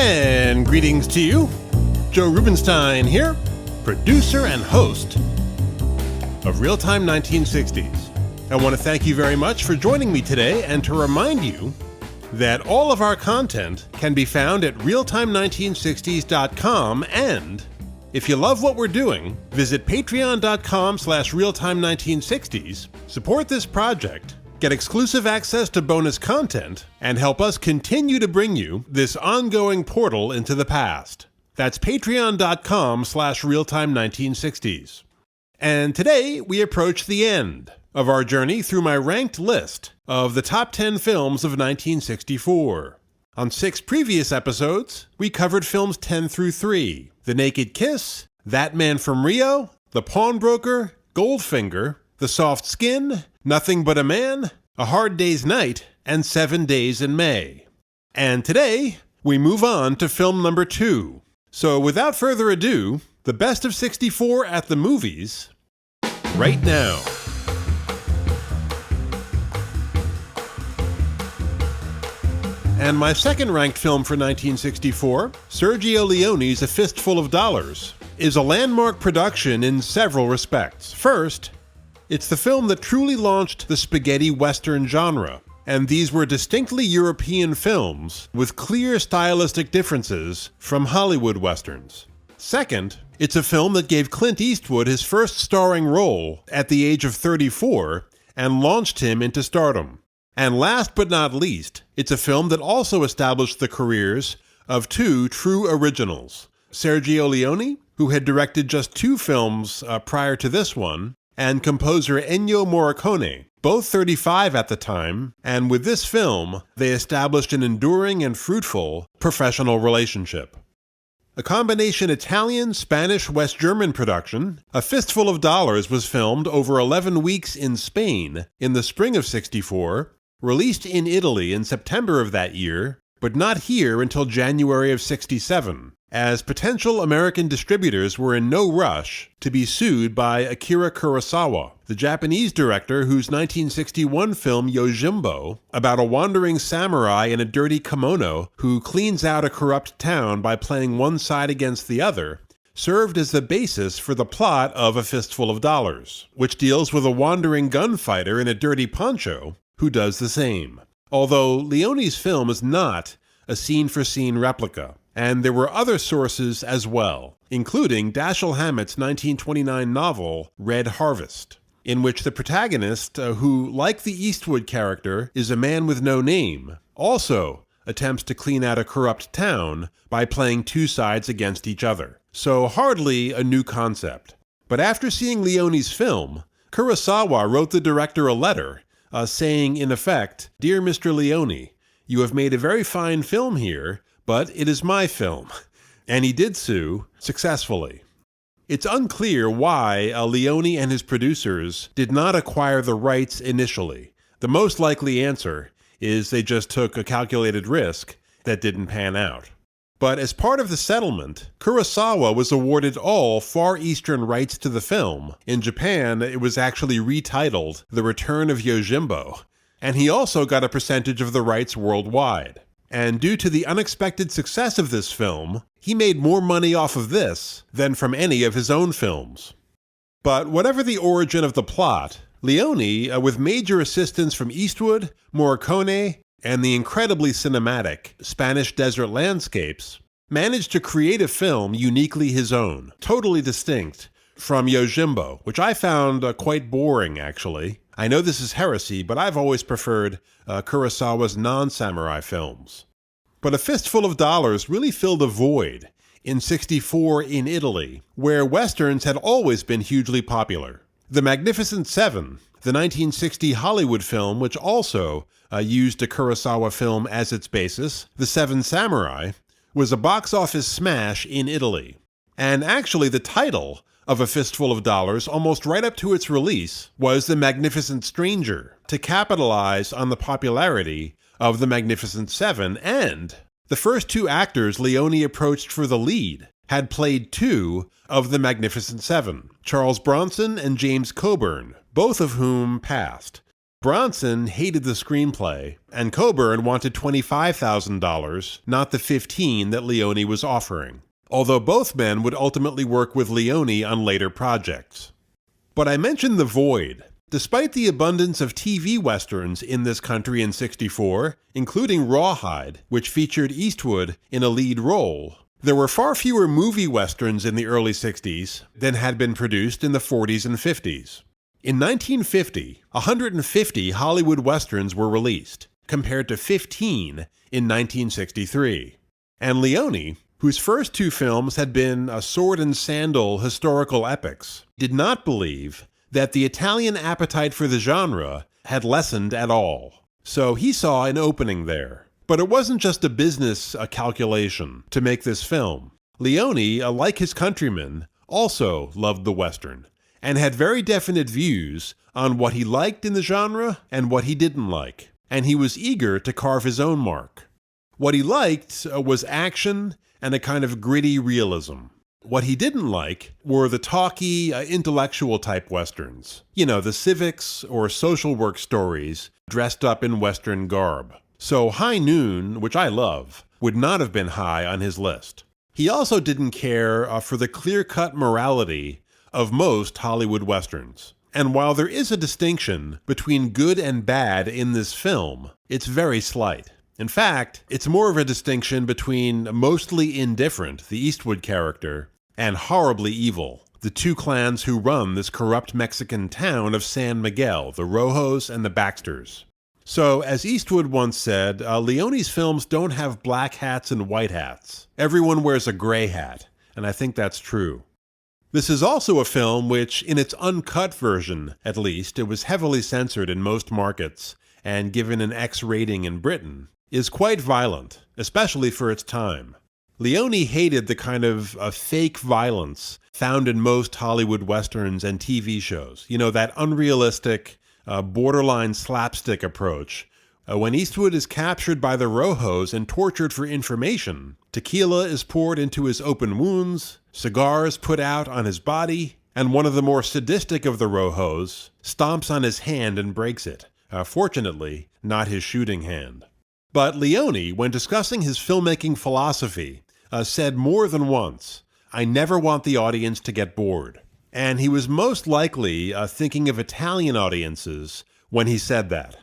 And greetings to you. Joe Rubenstein here, producer and host of Real-Time 1960s. I want to thank you very much for joining me today and to remind you that all of our content can be found at realtime1960s.com, and if you love what we're doing, visit patreon.com/realtime1960s, support this project, get exclusive access to bonus content, and help us continue to bring you this ongoing portal into the past. That's patreon.com/realtime1960s. And today we approach the end of our journey through my ranked list of the top 10 films of 1964. On 6 previous episodes, we covered films 10 through 3, The Naked Kiss, That Man from Rio, The Pawnbroker, Goldfinger, The Soft Skin, Nothing But a Man, A Hard Day's Night, and 7 Days in May. And today, we move on to film number 2. So without further ado, the best of 64 at the movies, right now. And my second ranked film for 1964, Sergio Leone's A Fistful of Dollars, is a landmark production in several respects. First, it's the film that truly launched the spaghetti western genre, and these were distinctly European films with clear stylistic differences from Hollywood westerns. Second, it's a film that gave Clint Eastwood his first starring role at the age of 34 and launched him into stardom. And last but not least, it's a film that also established the careers of 2 true originals, Sergio Leone, who had directed just 2 films prior to this one, and composer Ennio Morricone, both 35 at the time, and with this film, they established an enduring and fruitful professional relationship. A combination Italian, Spanish, West German production, A Fistful of Dollars was filmed over 11 weeks in Spain in the spring of '64, released in Italy in September of that year, but not here until January of '67, as potential American distributors were in no rush to be sued by Akira Kurosawa, the Japanese director whose 1961 film Yojimbo, about a wandering samurai in a dirty kimono who cleans out a corrupt town by playing one side against the other, served as the basis for the plot of A Fistful of Dollars, which deals with a wandering gunfighter in a dirty poncho who does the same. Although Leone's film is not a scene-for-scene replica, and there were other sources as well, including Dashiell Hammett's 1929 novel, Red Harvest, in which the protagonist, who, like the Eastwood character, is a man with no name, also attempts to clean out a corrupt town by playing 2 sides against each other. So hardly a new concept. But after seeing Leone's film, Kurosawa wrote the director a letter saying, in effect, "Dear Mr. Leone, you have made a very fine film here, but it is my film." And he did sue successfully. It's unclear why Leone and his producers did not acquire the rights initially. The most likely answer is they just took a calculated risk that didn't pan out. But as part of the settlement, Kurosawa was awarded all Far Eastern rights to the film. In Japan, it was actually retitled The Return of Yojimbo, and he also got a percentage of the rights worldwide. And due to the unexpected success of this film, he made more money off of this than from any of his own films. But whatever the origin of the plot, Leone, with major assistance from Eastwood, Morricone, and the incredibly cinematic Spanish desert landscapes, managed to create a film uniquely his own, totally distinct from Yojimbo, which I found quite boring, actually. I know this is heresy, but I've always preferred Kurosawa's non-samurai films. But A Fistful of Dollars really filled a void in '64 in Italy, where westerns had always been hugely popular. The Magnificent Seven, the 1960 Hollywood film, which also used a Kurosawa film as its basis, The Seven Samurai, was a box office smash in Italy. And actually the title of A Fistful of Dollars, almost right up to its release, was The Magnificent Stranger, to capitalize on the popularity of The Magnificent Seven, and the first 2 actors Leone approached for the lead had played 2 of the Magnificent Seven, Charles Bronson and James Coburn, both of whom passed. Bronson hated the screenplay, and Coburn wanted $25,000, not the $15,000 that Leone was offering, although both men would ultimately work with Leone on later projects. But I mentioned the void. Despite the abundance of TV westerns in this country in '64, including Rawhide, which featured Eastwood in a lead role, there were far fewer movie westerns in the early '60s than had been produced in the '40s and '50s. In 1950, 150 Hollywood westerns were released, compared to 15 in 1963. And Leone, whose first two films had been sword and sandal historical epics, did not believe that the Italian appetite for the genre had lessened at all. So he saw an opening there. But it wasn't just a business calculation to make this film. Leone, like his countrymen, also loved the Western, and had very definite views on what he liked in the genre and what he didn't like, and he was eager to carve his own mark. What he liked was action and a kind of gritty realism. What he didn't like were the talky, intellectual-type westerns. You know, the civics or social work stories dressed up in Western garb. So High Noon, which I love, would not have been high on his list. He also didn't care for the clear-cut morality of most Hollywood westerns. And while there is a distinction between good and bad in this film, it's very slight. In fact, it's more of a distinction between mostly indifferent, the Eastwood character, and horribly evil, the two clans who run this corrupt Mexican town of San Miguel, the Rojos and the Baxters. So, as Eastwood once said, Leone's films don't have black hats and white hats. Everyone wears a gray hat, and I think that's true. This is also a film which, in its uncut version at least, it was heavily censored in most markets and given an X rating in Britain, is quite violent, especially for its time. Leone hated the kind of fake violence found in most Hollywood westerns and TV shows. You know, that unrealistic, borderline slapstick approach. When Eastwood is captured by the Rojos and tortured for information, tequila is poured into his open wounds, cigars put out on his body, and one of the more sadistic of the Rojos stomps on his hand and breaks it. Fortunately, not his shooting hand. But Leone, when discussing his filmmaking philosophy, said more than once, "I never want the audience to get bored." And he was most likely thinking of Italian audiences when he said that.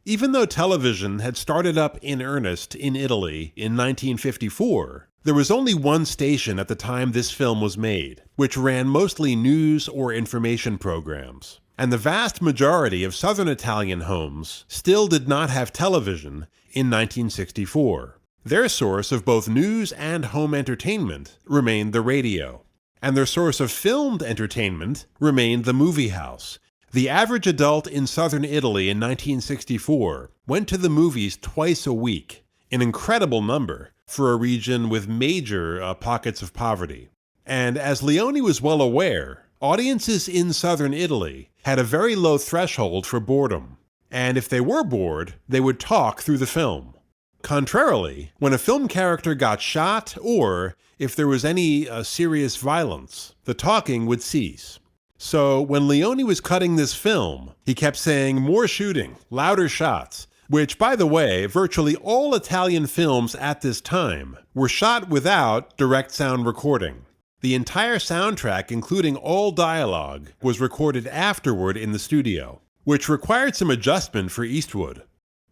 Even though television had started up in earnest in Italy in 1954, there was only one station at the time this film was made, which ran mostly news or information programs. And the vast majority of southern Italian homes still did not have television in 1964. Their source of both news and home entertainment remained the radio. And their source of filmed entertainment remained the movie house. The average adult in southern Italy in 1964 went to the movies twice a week, an incredible number for a region with major pockets of poverty. And as Leone was well aware, audiences in southern Italy had a very low threshold for boredom. And if they were bored, they would talk through the film. Contrarily, when a film character got shot or if there was any serious violence, the talking would cease. So when Leone was cutting this film, he kept saying more shooting, louder shots, which, by the way, virtually all Italian films at this time were shot without direct sound recording. The entire soundtrack, including all dialogue, was recorded afterward in the studio, which required some adjustment for Eastwood.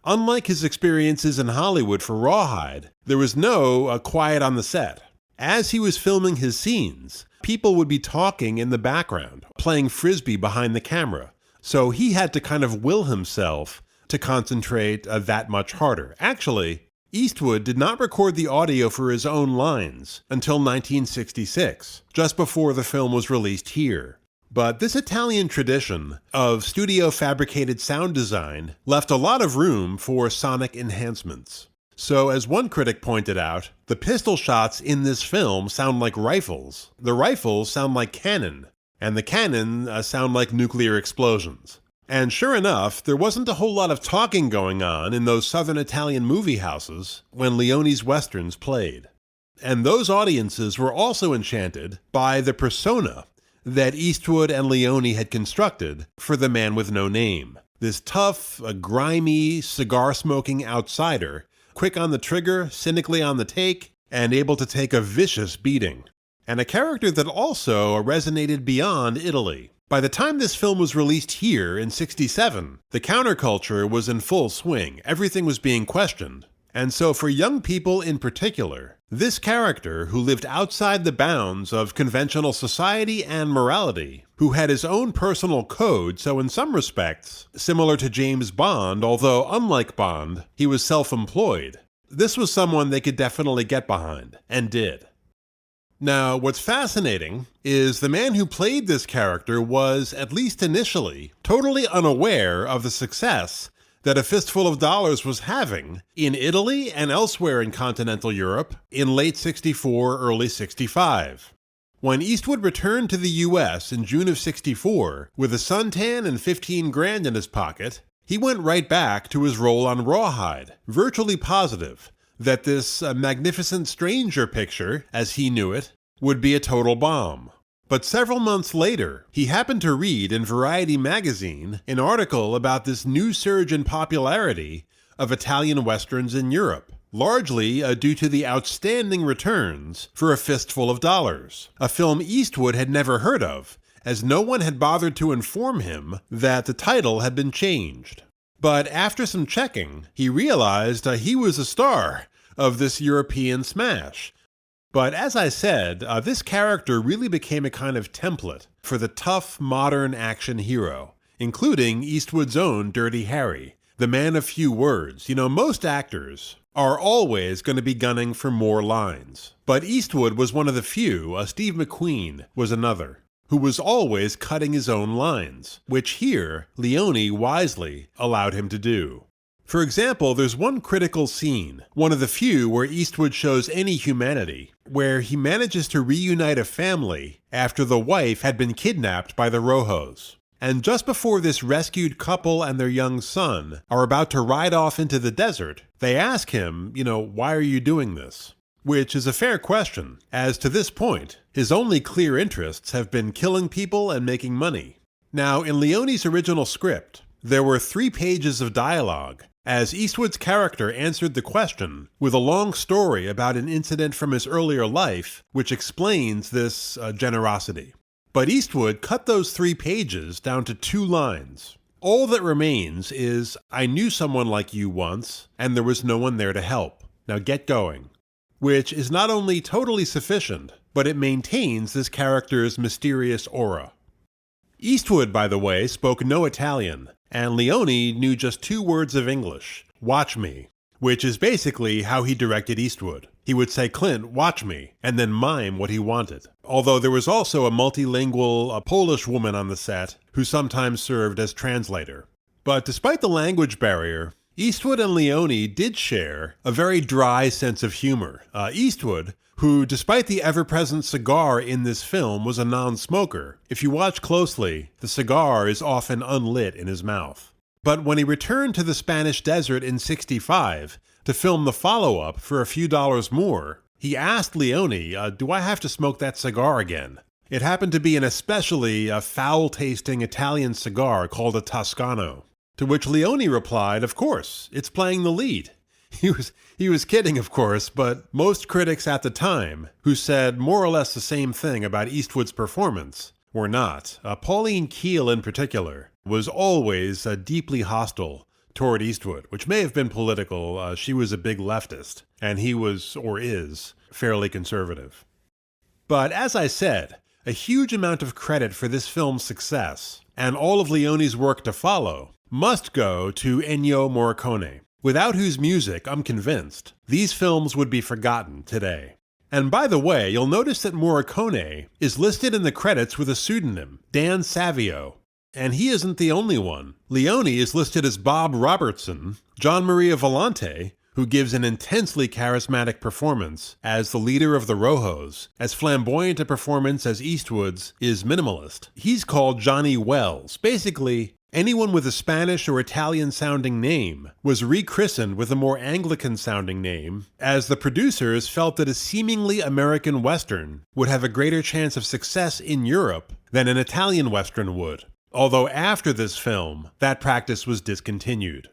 Unlike his experiences in Hollywood for Rawhide, there was no quiet on the set. As he was filming his scenes, people would be talking in the background, playing frisbee behind the camera, so he had to kind of will himself to concentrate that much harder. Actually, Eastwood did not record the audio for his own lines until 1966, just before the film was released here. But this Italian tradition of studio-fabricated sound design left a lot of room for sonic enhancements. So, as one critic pointed out, the pistol shots in this film sound like rifles, the rifles sound like cannon, and the cannon sound like nuclear explosions. And sure enough, there wasn't a whole lot of talking going on in those southern Italian movie houses when Leone's westerns played. And those audiences were also enchanted by the persona that Eastwood and Leone had constructed for the man with no name. This tough, grimy, cigar-smoking outsider, quick on the trigger, cynically on the take, and able to take a vicious beating. And a character that also resonated beyond Italy. By the time this film was released here in '67, the counterculture was in full swing. Everything was being questioned. And so for young people in particular, this character who lived outside the bounds of conventional society and morality, who had his own personal code, so in some respects, similar to James Bond, although unlike Bond, he was self-employed. This was someone they could definitely get behind, and did. Now, what's fascinating is the man who played this character was, at least initially, totally unaware of the success that A Fistful of Dollars was having in Italy and elsewhere in continental Europe in late '64, early '65. When Eastwood returned to the US in June of '64 with a suntan and 15 grand in his pocket, he went right back to his role on Rawhide, virtually positive that this magnificent stranger picture, as he knew it, would be a total bomb. But several months later, he happened to read in Variety magazine an article about this new surge in popularity of Italian westerns in Europe, largely due to the outstanding returns for A Fistful of Dollars, a film Eastwood had never heard of, as no one had bothered to inform him that the title had been changed. But after some checking, he realized he was a star of this European smash. But as I said, this character really became a kind of template for the tough, modern action hero, including Eastwood's own Dirty Harry, the man of few words. You know, most actors are always going to be gunning for more lines. But Eastwood was one of the few, Steve McQueen was another, who was always cutting his own lines, which here Leone wisely allowed him to do. For example, there's one critical scene, one of the few where Eastwood shows any humanity, where he manages to reunite a family after the wife had been kidnapped by the Rojos. And just before this rescued couple and their young son are about to ride off into the desert, they ask him, why are you doing this? Which is a fair question, as to this point, his only clear interests have been killing people and making money. Now, in Leone's original script, there were 3 pages of dialogue, as Eastwood's character answered the question with a long story about an incident from his earlier life, which explains this generosity. But Eastwood cut those 3 pages down to 2 lines. All that remains is, I knew someone like you once, and there was no one there to help. Now get going. Which is not only totally sufficient, but it maintains this character's mysterious aura. Eastwood, by the way, spoke no Italian, and Leone knew just 2 words of English, watch me, which is basically how he directed Eastwood. He would say, Clint, watch me, and then mime what he wanted. Although there was also a multilingual Polish woman on the set who sometimes served as translator. But despite the language barrier, Eastwood and Leone did share a very dry sense of humor. Eastwood, who, despite the ever-present cigar in this film, was a non-smoker. If you watch closely, the cigar is often unlit in his mouth. But when he returned to the Spanish desert in '65 to film the follow-up for a few dollars more, he asked Leone, do I have to smoke that cigar again? It happened to be an especially foul-tasting Italian cigar called a Toscano. To which Leone replied, of course, it's playing the lead. He was kidding, of course, but most critics at the time, who said more or less the same thing about Eastwood's performance, were not. Pauline Kael, in particular, was always deeply hostile toward Eastwood, which may have been political. She was a big leftist, and he was, or is, fairly conservative. But as I said, a huge amount of credit for this film's success, and all of Leone's work to follow, must go to Ennio Morricone, without whose music, I'm convinced, these films would be forgotten today. And by the way, you'll notice that Morricone is listed in the credits with a pseudonym, Dan Savio. And he isn't the only one. Leone is listed as Bob Robertson, John Maria Volante, who gives an intensely charismatic performance as the leader of the Rojos, as flamboyant a performance as Eastwood's is minimalist. He's called Johnny Wells. Basically, anyone with a Spanish or Italian-sounding name was rechristened with a more Anglican-sounding name, as the producers felt that a seemingly American Western would have a greater chance of success in Europe than an Italian Western would. although after this film, that practice was discontinued.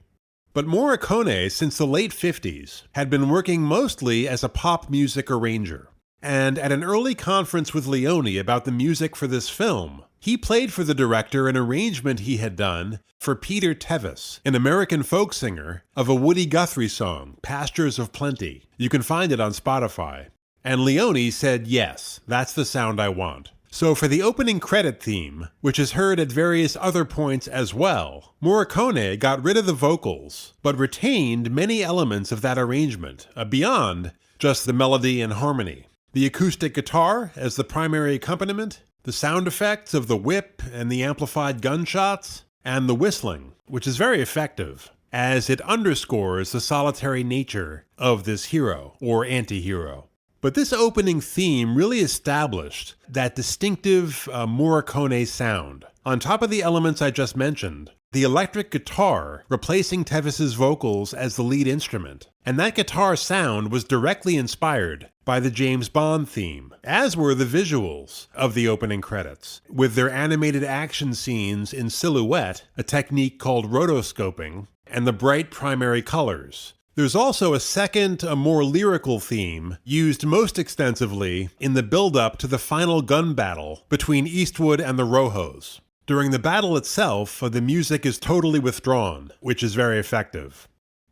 But Morricone, since the late 50s, had been working mostly as a pop music arranger. And at an early conference with Leone about the music for this film, he played for the director an arrangement he had done for Peter Tevis, an American folk singer, of a Woody Guthrie song, Pastures of Plenty. You can find it on Spotify. And Leone said, yes, that's the sound I want. So for the opening credit theme, which is heard at various other points as well, Morricone got rid of the vocals, but retained many elements of that arrangement, beyond just the melody and harmony. The acoustic guitar as the primary accompaniment, the sound effects of the whip and the amplified gunshots, and the whistling, which is very effective, as it underscores the solitary nature of this hero, or anti-hero. But this opening theme really established that distinctive Morricone sound. On top of the elements I just mentioned, the electric guitar replacing Tevis's vocals as the lead instrument. And that guitar sound was directly inspired by the James Bond theme, as were the visuals of the opening credits, with their animated action scenes in silhouette, a technique called rotoscoping, and the bright primary colors. There's also a second, more lyrical theme used most extensively in the build-up to the final gun battle between Eastwood and the Rojos. During the battle itself, the music is totally withdrawn, which is very effective.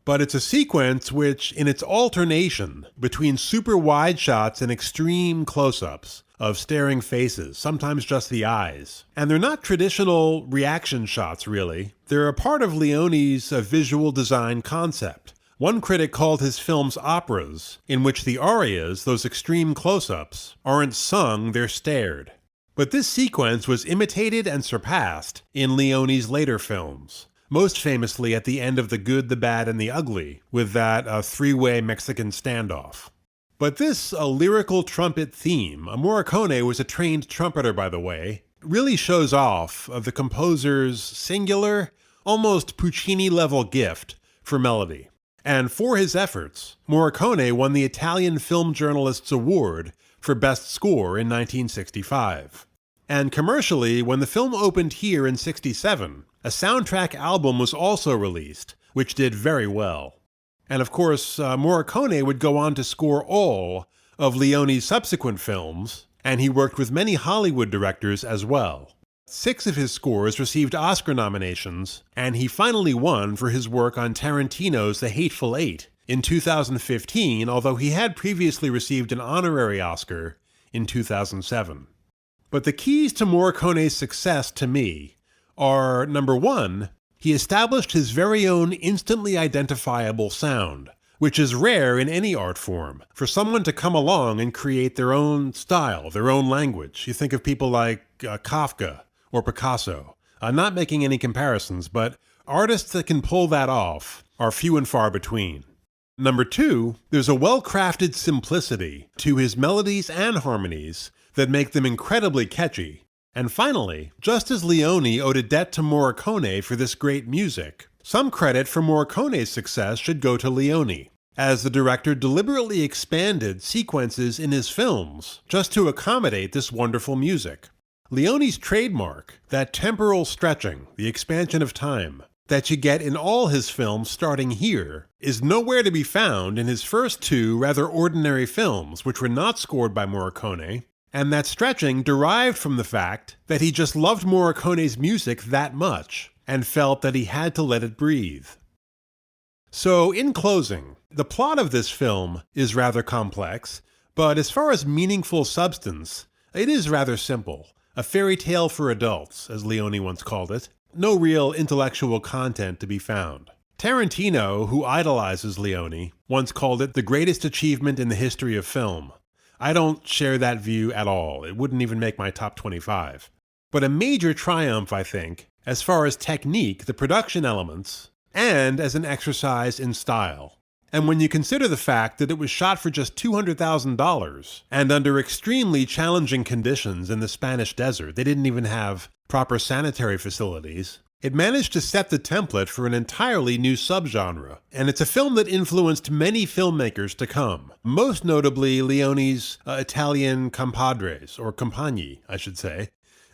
But it's a sequence which, in its alternation between super wide shots and extreme close-ups of staring faces, sometimes just the eyes. And they're not traditional reaction shots, really. They're a part of Leone's visual design concept. One critic called his films operas, in which the arias, those extreme close-ups, aren't sung, they're stared. But this sequence was imitated and surpassed in Leone's later films, most famously at the end of The Good, the Bad, and the Ugly, with that three-way Mexican standoff. But this lyrical trumpet theme, Morricone was a trained trumpeter, by the way, really shows off the composer's singular, almost Puccini-level gift for melody. And for his efforts, Morricone won the Italian Film Journalists' Award for Best Score in 1965. And commercially, when the film opened here in '67, a soundtrack album was also released, which did very well. And of course, Morricone would go on to score all of Leone's subsequent films, and he worked with many Hollywood directors as well. 6 of his scores received Oscar nominations, and he finally won for his work on Tarantino's The Hateful Eight in 2015, although he had previously received an honorary Oscar in 2007. But the keys to Morricone's success, to me, are, number one, he established his very own instantly identifiable sound, which is rare in any art form, for someone to come along and create their own style, their own language. You think of people like Kafka or Picasso. Not making any comparisons, but artists that can pull that off are few and far between. Number two, there's a well-crafted simplicity to his melodies and harmonies that make them incredibly catchy. And finally, just as Leone owed a debt to Morricone for this great music, some credit for Morricone's success should go to Leone, as the director deliberately expanded sequences in his films just to accommodate this wonderful music. Leone's trademark, that temporal stretching, the expansion of time, that you get in all his films starting here, is nowhere to be found in his first 2 rather ordinary films, which were not scored by Morricone, and that stretching derived from the fact that he just loved Morricone's music that much, and felt that he had to let it breathe. So, in closing, the plot of this film is rather complex, but as far as meaningful substance, it is rather simple. A fairy tale for adults, as Leone once called it. No real intellectual content to be found. Tarantino, who idolizes Leone, once called it the greatest achievement in the history of film. I don't share that view at all. It wouldn't even make my top 25. But a major triumph, I think, as far as technique, the production elements, and as an exercise in style. And when you consider the fact that it was shot for just $200,000 and under extremely challenging conditions in the Spanish desert, they didn't even have proper sanitary facilities, it managed to set the template for an entirely new subgenre. And it's a film that influenced many filmmakers to come, most notably Leone's Italian compadres, or compagni, I should say,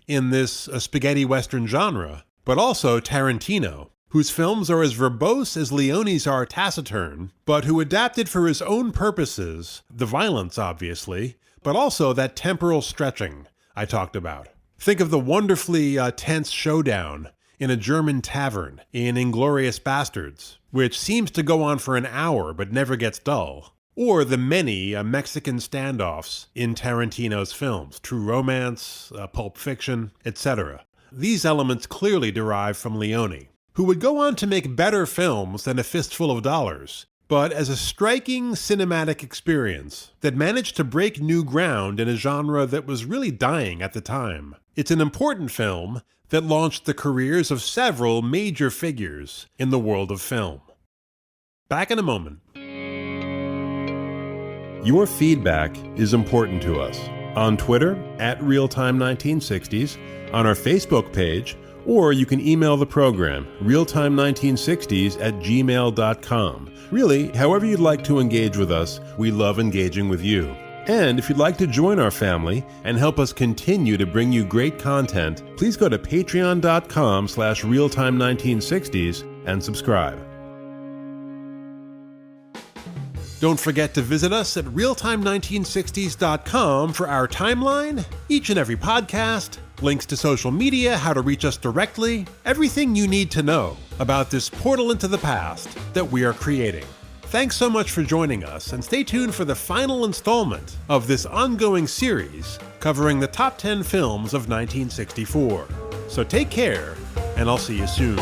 in this spaghetti western genre, but also Tarantino, whose films are as verbose as Leone's are taciturn, but who adapted for his own purposes, the violence obviously, but also that temporal stretching I talked about. Think of the wonderfully tense showdown in a German tavern in Inglourious Basterds, which seems to go on for an hour but never gets dull. Or the many Mexican standoffs in Tarantino's films, True Romance, Pulp Fiction, etc. These elements clearly derive from Leone, who would go on to make better films than A Fistful of Dollars, but as a striking cinematic experience that managed to break new ground in a genre that was really dying at the time. It's an important film that launched the careers of several major figures in the world of film. Back in a moment. Your feedback is important to us. On Twitter, @Realtime1960s, on our Facebook page, or you can email the program, realtime1960s@gmail.com. Really, however you'd like to engage with us, we love engaging with you. And if you'd like to join our family and help us continue to bring you great content, please go to patreon.com/realtime1960s and subscribe. Don't forget to visit us at realtime1960s.com for our timeline, each and every podcast, links to social media, how to reach us directly, everything you need to know about this portal into the past that we are creating. Thanks so much for joining us, and stay tuned for the final installment of this ongoing series covering the top 10 films of 1964. So take care, and I'll see you soon.